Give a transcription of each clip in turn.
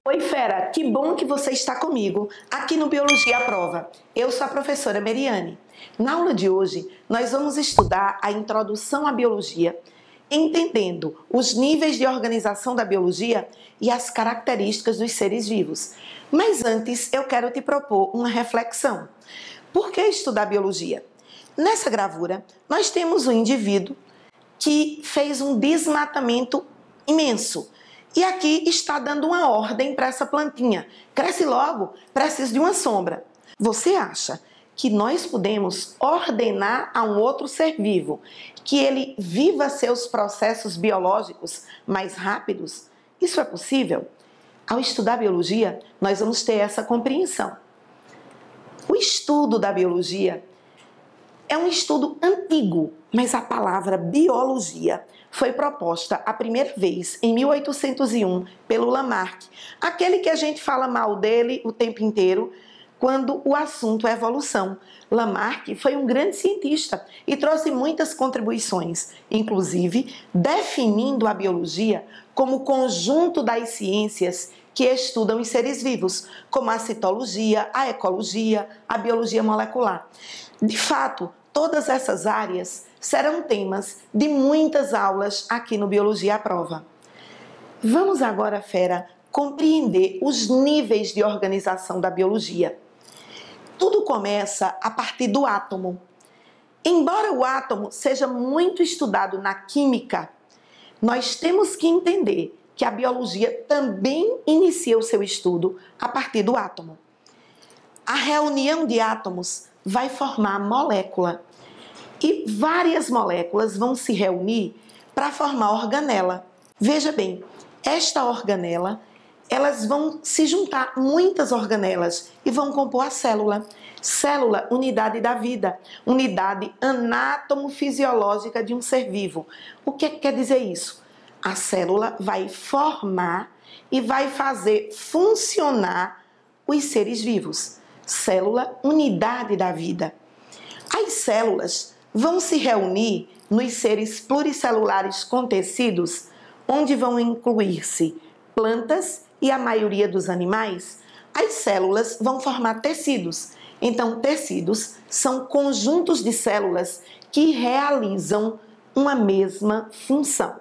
Oi, fera! Que bom que você está comigo aqui no Biologia à Prova. Eu sou a professora Meriane. Na aula de hoje, nós vamos estudar a introdução à biologia, entendendo os níveis de organização da biologia e as características dos seres vivos. Mas antes, eu quero te propor uma reflexão. Por que estudar biologia? Nessa gravura, nós temos um indivíduo que fez um desmatamento imenso. E aqui está dando uma ordem para essa plantinha. Cresce logo, precisa de uma sombra. Você acha que nós podemos ordenar a um outro ser vivo que ele viva seus processos biológicos mais rápidos? Isso é possível? Ao estudar biologia, nós vamos ter essa compreensão. O estudo da biologia é um estudo antigo, mas a palavra biologia foi proposta a primeira vez em 1801 pelo Lamarck, aquele que a gente fala mal dele o tempo inteiro quando o assunto é evolução. Lamarck foi um grande cientista e trouxe muitas contribuições, inclusive definindo a biologia como conjunto das ciências que estudam os seres vivos, como a citologia, a ecologia, a biologia molecular. De fato, todas essas áreas serão temas de muitas aulas aqui no Biologia à Prova. Vamos agora, fera, compreender os níveis de organização da biologia. Tudo começa a partir do átomo. Embora o átomo seja muito estudado na química, nós temos que entender que a biologia também inicia o seu estudo a partir do átomo. A reunião de átomos vai formar a molécula. E várias moléculas vão se reunir para formar a organela. Veja bem, esta organela, elas vão se juntar, muitas organelas, e vão compor a célula. Célula, unidade da vida, unidade anátomo-fisiológica de um ser vivo. O que quer dizer isso? A célula vai formar e vai fazer funcionar os seres vivos. Célula, unidade da vida. As células vão se reunir nos seres pluricelulares com tecidos, onde vão incluir-se plantas e a maioria dos animais. As células vão formar tecidos. Então, tecidos são conjuntos de células que realizam uma mesma função.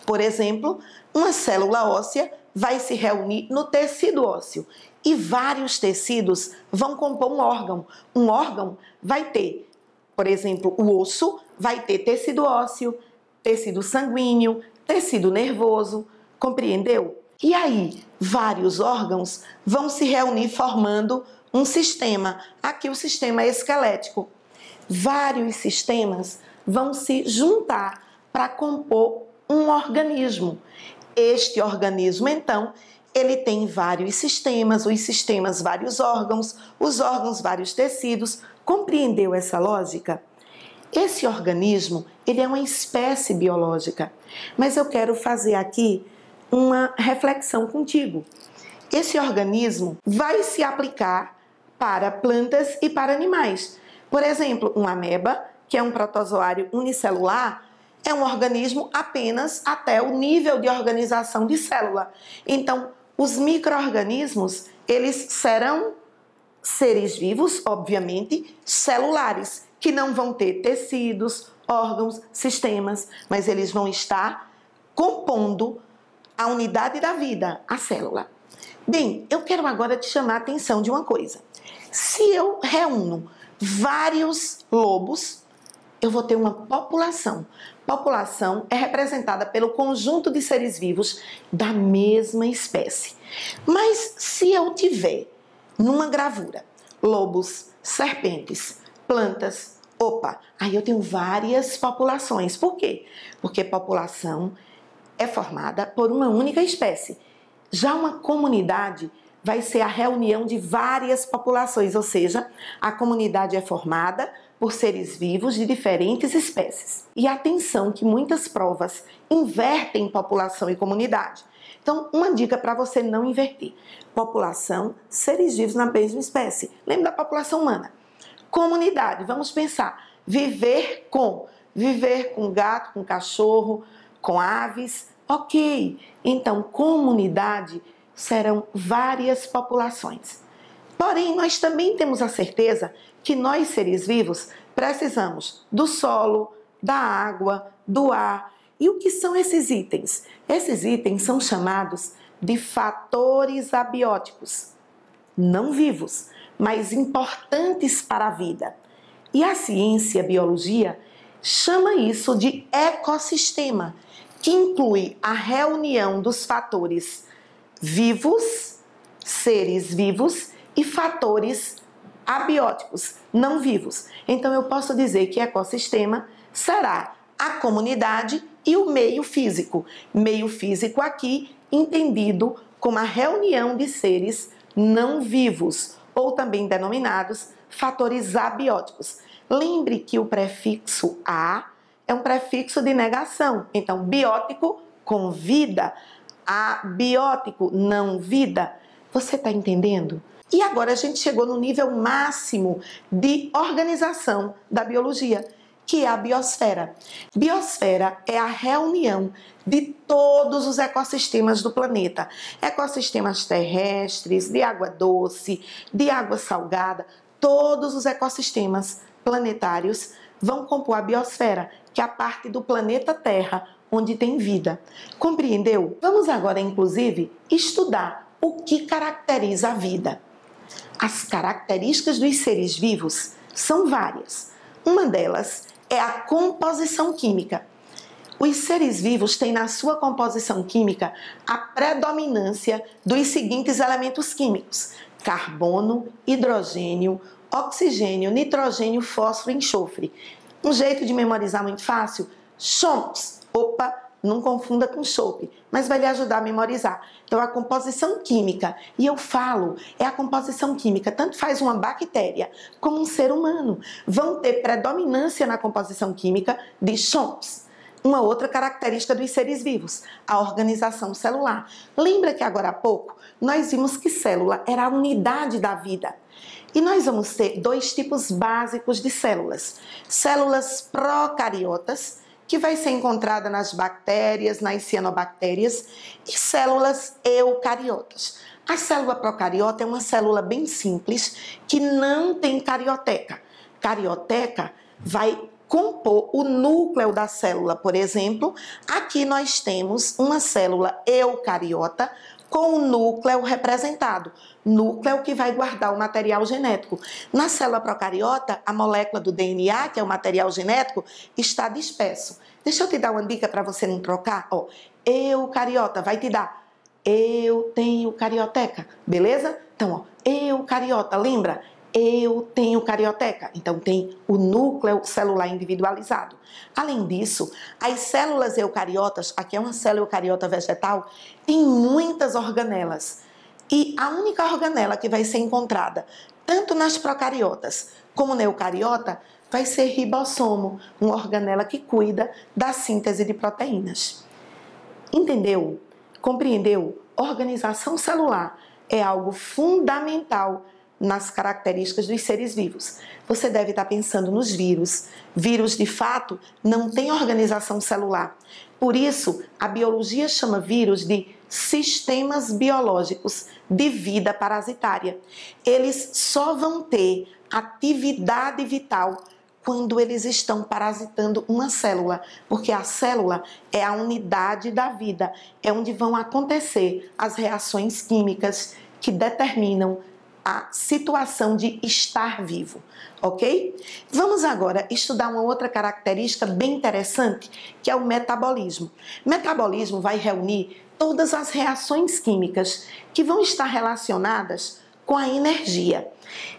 Por exemplo, uma célula óssea vai se reunir no tecido ósseo e vários tecidos vão compor um órgão. Um órgão vai ter, por exemplo, o osso vai ter tecido ósseo, tecido sanguíneo, tecido nervoso, compreendeu? E aí, vários órgãos vão se reunir formando um sistema. Aqui o sistema esquelético. Vários sistemas vão se juntar para compor um organismo. Este organismo, então, ele tem vários sistemas, os sistemas vários órgãos, os órgãos vários tecidos. Compreendeu essa lógica? Esse organismo, ele é uma espécie biológica, mas eu quero fazer aqui uma reflexão contigo. Esse organismo vai se aplicar para plantas e para animais. Por exemplo, uma ameba, que é um protozoário unicelular, é um organismo apenas até o nível de organização de célula. Então, os micro-organismos, eles serão seres vivos, obviamente, celulares, que não vão ter tecidos, órgãos, sistemas, mas eles vão estar compondo a unidade da vida, a célula. Bem, eu quero agora te chamar a atenção de uma coisa. Se eu reúno vários lobos, eu vou ter uma população. População é representada pelo conjunto de seres vivos da mesma espécie. Mas se eu tiver numa gravura lobos, serpentes, plantas, aí eu tenho várias populações. Por quê? Porque população é formada por uma única espécie. Já uma comunidade vai ser a reunião de várias populações, ou seja, a comunidade é formada por seres vivos de diferentes espécies. E atenção que muitas provas invertem população e comunidade. Então, uma dica para você não inverter. População, seres vivos na mesma espécie. Lembra da população humana? Comunidade, vamos pensar. Viver com gato, com cachorro, com aves. Ok. Então, comunidade serão várias populações. Porém, nós também temos a certeza que nós, seres vivos, precisamos do solo, da água, do ar. E o que são esses itens? Esses itens são chamados de fatores abióticos, não vivos, mas importantes para a vida. E a ciência, a biologia, chama isso de ecossistema, que inclui a reunião dos fatores vivos, seres vivos, e fatores abióticos, não vivos. Então eu posso dizer que ecossistema será a comunidade e o meio físico. Meio físico aqui entendido como a reunião de seres não vivos, ou também denominados fatores abióticos. Lembre que o prefixo a é um prefixo de negação. Então, biótico com vida, abiótico não vida. Você está entendendo? E agora a gente chegou no nível máximo de organização da biologia, que é a biosfera. Biosfera é a reunião de todos os ecossistemas do planeta. Ecossistemas terrestres, de água doce, de água salgada, todos os ecossistemas planetários vão compor a biosfera, que é a parte do planeta Terra onde tem vida. Compreendeu? Vamos agora, inclusive, estudar o que caracteriza a vida. As características dos seres vivos são várias. Uma delas é a composição química. Os seres vivos têm na sua composição química a predominância dos seguintes elementos químicos: carbono, hidrogênio, oxigênio, nitrogênio, fósforo e enxofre. Um jeito de memorizar muito fácil? CHOMPS. Opa! Não confunda com chope, mas vai lhe ajudar a memorizar. Então, a composição química, e eu falo, é a composição química, tanto faz uma bactéria como um ser humano, vão ter predominância na composição química de CHOMPS. Uma outra característica dos seres vivos, a organização celular. Lembra que agora há pouco nós vimos que célula era a unidade da vida. E nós vamos ter dois tipos básicos de células. Células procariotas, que vai ser encontrada nas bactérias, nas cianobactérias, e células eucariotas. A célula procariota é uma célula bem simples, que não tem carioteca. Carioteca vai compor o núcleo da célula, por exemplo. Aqui nós temos uma célula eucariota com o núcleo representado. Núcleo que vai guardar o material genético. Na célula procariota, a molécula do DNA, que é o material genético, está disperso. Deixa eu te dar uma dica para você não trocar. Ó, eucariota vai te dar eu tenho carioteca, beleza? Então, ó, eucariota, lembra? Eu tenho carioteca. Então, tem o núcleo celular individualizado. Além disso, as células eucariotas, aqui é uma célula eucariota vegetal, tem muitas organelas. E a única organela que vai ser encontrada, tanto nas procariotas como na eucariota, vai ser ribossomo, uma organela que cuida da síntese de proteínas. Entendeu? Compreendeu? Organização celular é algo fundamental nas características dos seres vivos. Você deve estar pensando nos vírus. Vírus, de fato, não tem organização celular. Por isso, a biologia chama vírus de sistemas biológicos de vida parasitária. Eles só vão ter atividade vital quando eles estão parasitando uma célula, porque a célula é a unidade da vida, é onde vão acontecer as reações químicas que determinam a situação de estar vivo, ok? Vamos agora estudar uma outra característica bem interessante, que é o metabolismo. Metabolismo vai reunir todas as reações químicas que vão estar relacionadas com a energia.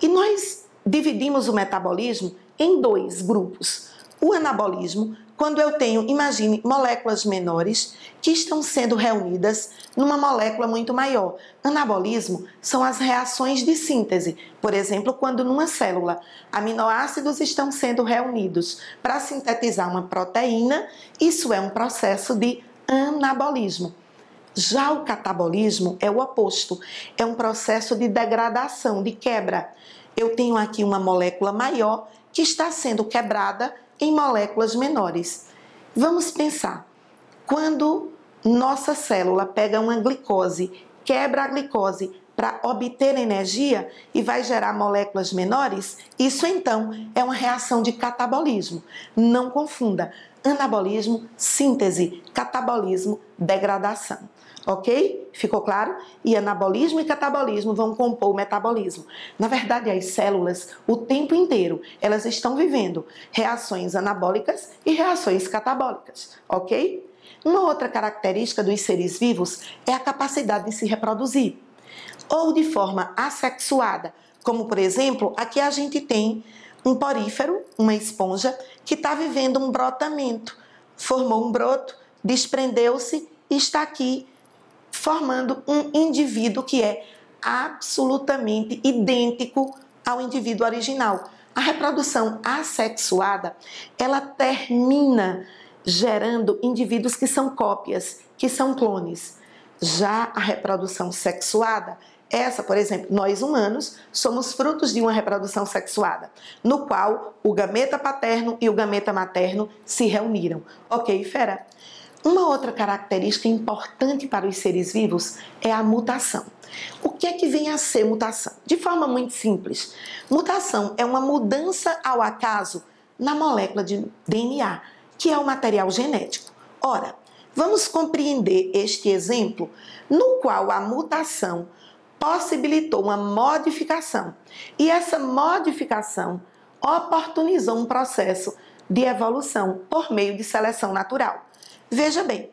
E nós dividimos o metabolismo em dois grupos. O anabolismo, quando eu tenho, imagine, moléculas menores que estão sendo reunidas numa molécula muito maior. Anabolismo são as reações de síntese. Por exemplo, quando numa célula aminoácidos estão sendo reunidos para sintetizar uma proteína, isso é um processo de anabolismo. Já o catabolismo é o oposto, é um processo de degradação, de quebra. Eu tenho aqui uma molécula maior que está sendo quebrada em moléculas menores. Vamos pensar, quando nossa célula pega uma glicose quebra a glicose para obter energia e vai gerar moléculas menores, isso então é uma reação de catabolismo. Não confunda. Anabolismo, síntese, catabolismo, degradação. Ok? Ficou claro? E anabolismo e catabolismo vão compor o metabolismo. Na verdade, as células, o tempo inteiro, elas estão vivendo reações anabólicas e reações catabólicas. Ok? Uma outra característica dos seres vivos é a capacidade de se reproduzir. Ou de forma assexuada, como por exemplo, aqui a gente tem um porífero, uma esponja, que está vivendo um brotamento. Formou um broto, desprendeu-se e está aqui formando um indivíduo que é absolutamente idêntico ao indivíduo original. A reprodução assexuada, ela termina gerando indivíduos que são cópias, que são clones. Já a reprodução sexuada, essa, por exemplo, nós humanos somos frutos de uma reprodução sexuada, no qual o gameta paterno e o gameta materno se reuniram. Ok, fera? Uma outra característica importante para os seres vivos é a mutação. O que é que vem a ser mutação? De forma muito simples, mutação é uma mudança ao acaso na molécula de DNA, que é o material genético. Ora, vamos compreender este exemplo no qual a mutação possibilitou uma modificação e essa modificação oportunizou um processo de evolução por meio de seleção natural. Veja bem,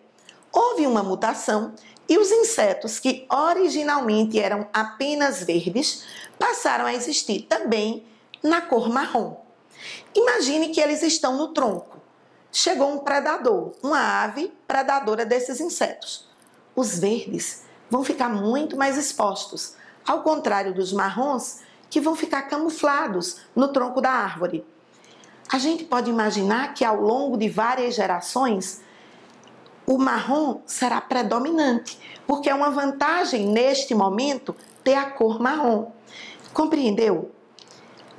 houve uma mutação e os insetos que originalmente eram apenas verdes passaram a existir também na cor marrom. Imagine que eles estão no tronco. Chegou um predador, uma ave predadora desses insetos. Os verdes vão ficar muito mais expostos, ao contrário dos marrons, que vão ficar camuflados no tronco da árvore. A gente pode imaginar que ao longo de várias gerações, o marrom será predominante, porque é uma vantagem neste momento ter a cor marrom. Compreendeu?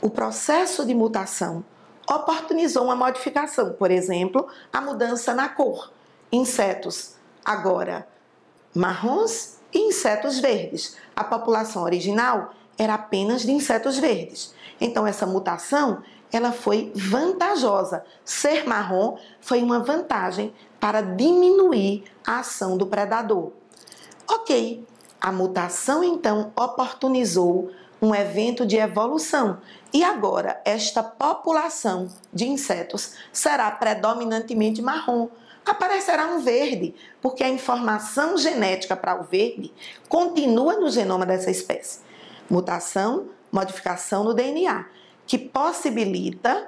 O processo de mutação oportunizou uma modificação, por exemplo, a mudança na cor. Insetos agora marrons e insetos verdes. A população original era apenas de insetos verdes. Então essa mutação, ela foi vantajosa. Ser marrom foi uma vantagem para diminuir a ação do predador. Ok, a mutação então oportunizou um evento de evolução e agora esta população de insetos será predominantemente marrom. Aparecerá um verde, porque a informação genética para o verde continua no genoma dessa espécie. Mutação, modificação no DNA, que possibilita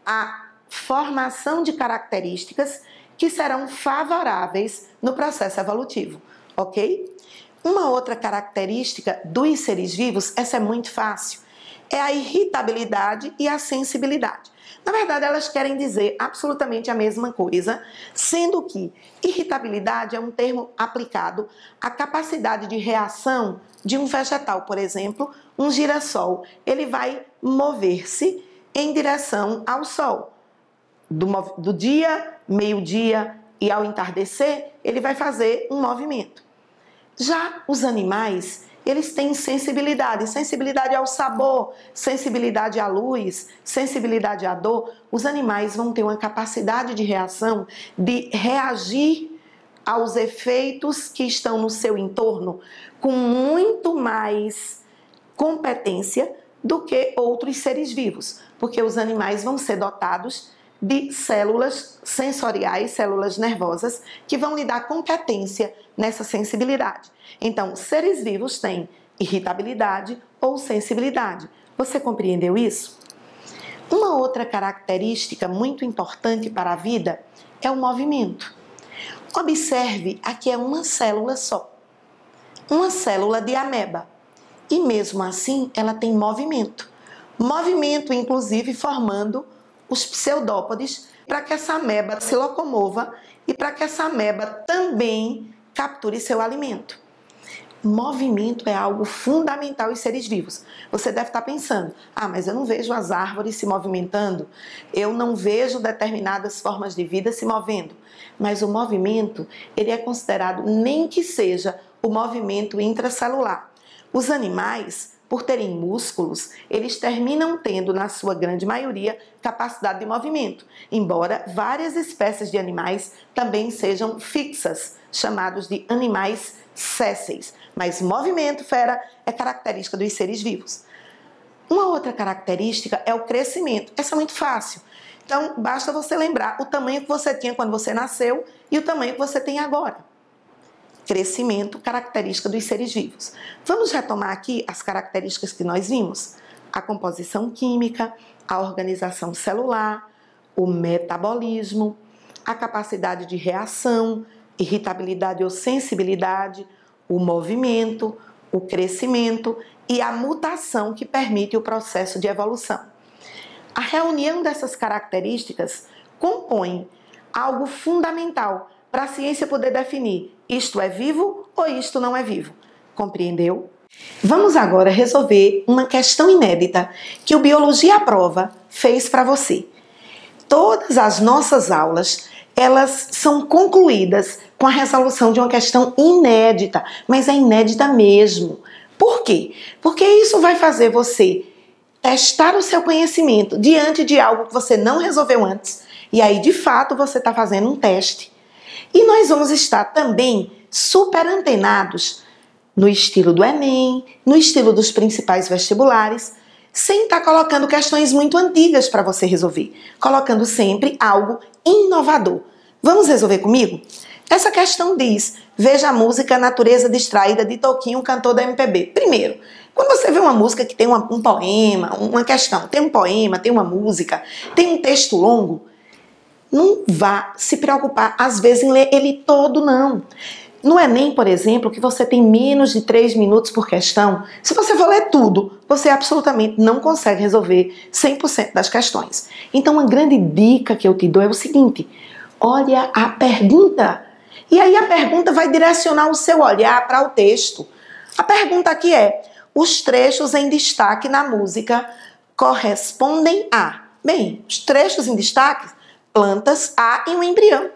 a formação de características que serão favoráveis no processo evolutivo, ok? Uma outra característica dos seres vivos, essa é muito fácil, é a irritabilidade e a sensibilidade. Na verdade, elas querem dizer absolutamente a mesma coisa, sendo que irritabilidade é um termo aplicado à capacidade de reação de um vegetal. Por exemplo, um girassol, ele vai mover-se em direção ao sol. Do dia, meio-dia e ao entardecer, ele vai fazer um movimento. Já os animais, eles têm sensibilidade, sensibilidade ao sabor, sensibilidade à luz, sensibilidade à dor. Os animais vão ter uma capacidade de reação, de reagir aos efeitos que estão no seu entorno com muito mais competência do que outros seres vivos, porque os animais vão ser dotados de células sensoriais, células nervosas, que vão lhe dar competência nessa sensibilidade. Então, seres vivos têm irritabilidade ou sensibilidade. Você compreendeu isso? Uma outra característica muito importante para a vida é o movimento. Observe, aqui é uma célula só. Uma célula de ameba. E mesmo assim, ela tem movimento. Movimento, inclusive, formando os pseudópodes, para que essa ameba se locomova e para que essa ameba também capture seu alimento. Movimento é algo fundamental em seres vivos. Você deve estar pensando, mas eu não vejo as árvores se movimentando, eu não vejo determinadas formas de vida se movendo. Mas o movimento, ele é considerado nem que seja o movimento intracelular. Os animais, por terem músculos, eles terminam tendo, na sua grande maioria, capacidade de movimento, embora várias espécies de animais também sejam fixas, chamados de animais sésseis. Mas movimento, fera, é característica dos seres vivos. Uma outra característica é o crescimento. Essa é muito fácil. Então, basta você lembrar o tamanho que você tinha quando você nasceu e o tamanho que você tem agora. Crescimento, característica dos seres vivos. Vamos retomar aqui as características que nós vimos. A composição química, a organização celular, o metabolismo, a capacidade de reação, irritabilidade ou sensibilidade, o movimento, o crescimento e a mutação que permite o processo de evolução. A reunião dessas características compõe algo fundamental para a ciência poder definir isto é vivo ou isto não é vivo. Compreendeu? Vamos agora resolver uma questão inédita que o Biologia à Prova fez para você. Todas as nossas aulas, elas são concluídas com a resolução de uma questão inédita, mas é inédita mesmo. Por quê? Porque isso vai fazer você testar o seu conhecimento diante de algo que você não resolveu antes, e aí, de fato, você está fazendo um teste. E nós vamos estar também super antenados no estilo do Enem, no estilo dos principais vestibulares, sem estar colocando questões muito antigas para você resolver, colocando sempre algo inovador. Vamos resolver comigo? Essa questão diz, veja a música Natureza Distraída de Toquinho, cantor da MPB. Primeiro, quando você vê uma música que tem um poema, uma questão, tem um poema, tem uma música, tem um texto longo, não vá se preocupar, às vezes, em ler ele todo, não. No Enem, por exemplo, que você tem menos de 3 minutos por questão, se você for ler tudo, você absolutamente não consegue resolver 100% das questões. Então, uma grande dica que eu te dou é o seguinte, olha a pergunta. E aí a pergunta vai direcionar o seu olhar para o texto. A pergunta aqui é, os trechos em destaque na música correspondem a... Bem, os trechos em destaque, plantas, a e um embrião.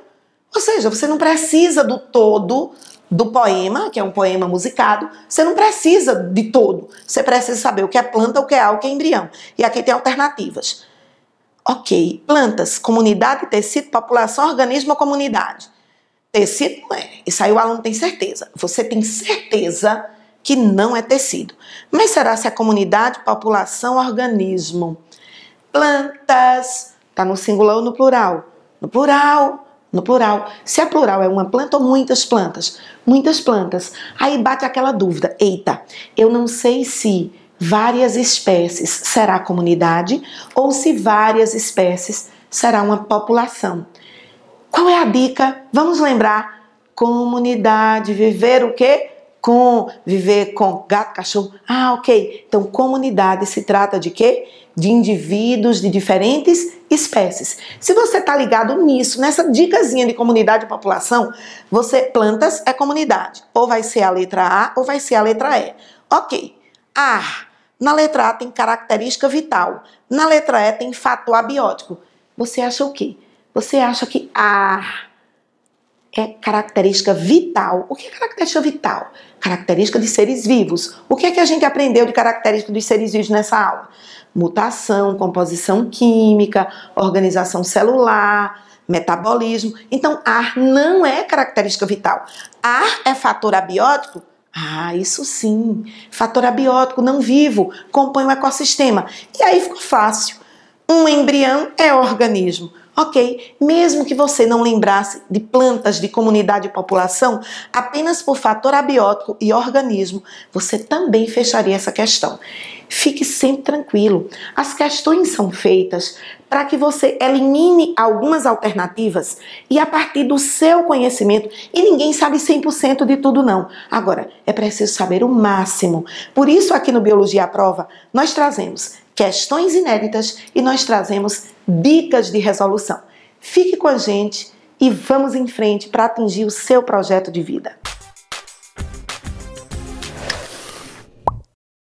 Ou seja, você não precisa do todo do poema, que é um poema musicado, você não precisa de todo. Você precisa saber o que é planta, o que é a, o que é embrião. E aqui tem alternativas. Ok, plantas, comunidade, tecido, população, organismo ou comunidade. Tecido não é. Isso aí o aluno tem certeza. Você tem certeza que não é tecido. Mas será se é comunidade, população, organismo? Plantas, está no singular ou no plural? No plural. No plural. Se a plural é uma planta ou muitas plantas? Muitas plantas. Aí bate aquela dúvida. Eita, eu não sei se várias espécies será comunidade ou se várias espécies será uma população. Qual é a dica? Vamos lembrar. Comunidade, viver o quê? Viver com gato, cachorro. Ah, ok. Então, comunidade se trata de quê? De indivíduos de diferentes espécies. Se você está ligado nisso, nessa dicasinha de comunidade e população, plantas é comunidade. Ou vai ser a letra A ou vai ser a letra E. Ok. Na letra A tem característica vital. Na letra E tem fator abiótico. Você acha o quê? Você acha que A é característica vital? O que é característica vital? Característica de seres vivos. O que é que a gente aprendeu de característica dos seres vivos nessa aula? Mutação, composição química, organização celular, metabolismo. Então, ar não é característica vital. Ar é fator abiótico? Ah, isso sim. Fator abiótico não vivo, compõe o ecossistema. E aí ficou fácil. Um embrião é organismo. Ok, mesmo que você não lembrasse de plantas, de comunidade e população, apenas por fator abiótico e organismo, você também fecharia essa questão. Fique sempre tranquilo. As questões são feitas para que você elimine algumas alternativas e a partir do seu conhecimento, e ninguém sabe 100% de tudo não. Agora, é preciso saber o máximo. Por isso aqui no Biologia à Prova, nós trazemos questões inéditas e nós trazemos dicas de resolução. Fique com a gente e vamos em frente para atingir o seu projeto de vida.